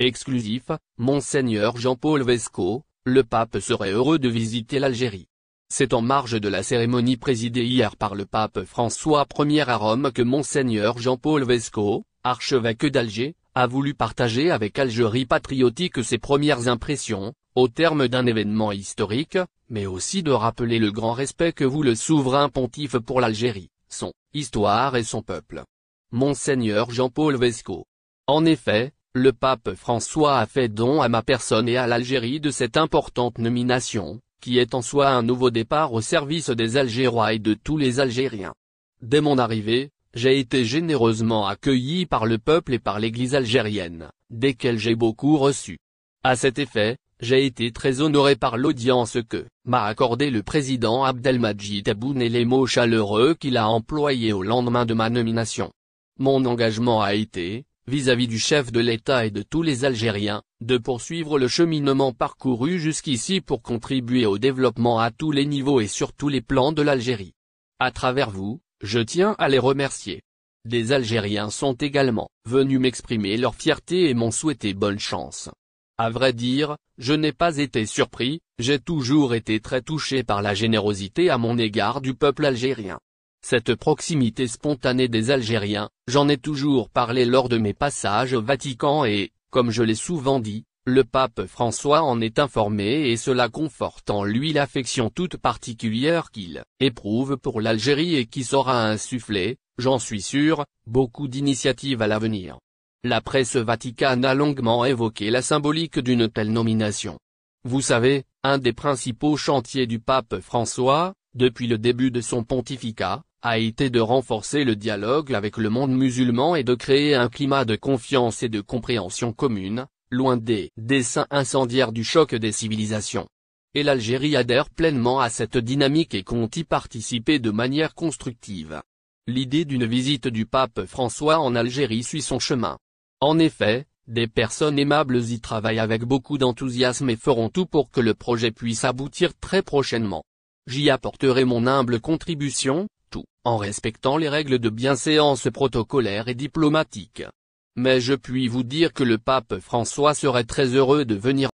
Exclusif, Monseigneur Jean-Paul Vesco, le pape serait heureux de visiter l'Algérie. C'est en marge de la cérémonie présidée hier par le pape François Ier à Rome que Monseigneur Jean-Paul Vesco, archevêque d'Alger, a voulu partager avec Algérie Patriotique ses premières impressions, au terme d'un événement historique, mais aussi de rappeler le grand respect que voue le souverain pontife pour l'Algérie, son histoire et son peuple. Monseigneur Jean-Paul Vesco. En effet, le pape François a fait don à ma personne et à l'Algérie de cette importante nomination, qui est en soi un nouveau départ au service des Algérois et de tous les Algériens. Dès mon arrivée, j'ai été généreusement accueilli par le peuple et par l'Église algérienne, desquels j'ai beaucoup reçu. À cet effet, j'ai été très honoré par l'audience que m'a accordé le président Abdelmadjid Tebboune et les mots chaleureux qu'il a employés au lendemain de ma nomination. Mon engagement a été, vis-à-vis du chef de l'État et de tous les Algériens, de poursuivre le cheminement parcouru jusqu'ici pour contribuer au développement à tous les niveaux et sur tous les plans de l'Algérie. À travers vous, je tiens à les remercier. Des Algériens sont également venus m'exprimer leur fierté et m'ont souhaité bonne chance. À vrai dire, je n'ai pas été surpris, j'ai toujours été très touché par la générosité à mon égard du peuple algérien. Cette proximité spontanée des Algériens, j'en ai toujours parlé lors de mes passages au Vatican et, comme je l'ai souvent dit, le pape François en est informé et cela conforte en lui l'affection toute particulière qu'il éprouve pour l'Algérie et qui saura insuffler, j'en suis sûr, beaucoup d'initiatives à l'avenir. La presse vaticane a longuement évoqué la symbolique d'une telle nomination. Vous savez, un des principaux chantiers du pape François, depuis le début de son pontificat, a été de renforcer le dialogue avec le monde musulman et de créer un climat de confiance et de compréhension commune, loin des desseins incendiaires du choc des civilisations. Et l'Algérie adhère pleinement à cette dynamique et compte y participer de manière constructive. L'idée d'une visite du pape François en Algérie suit son chemin. En effet, des personnes aimables y travaillent avec beaucoup d'enthousiasme et feront tout pour que le projet puisse aboutir très prochainement. J'y apporterai mon humble contribution, tout en respectant les règles de bienséance protocolaire et diplomatique. Mais je puis vous dire que le pape François serait très heureux de venir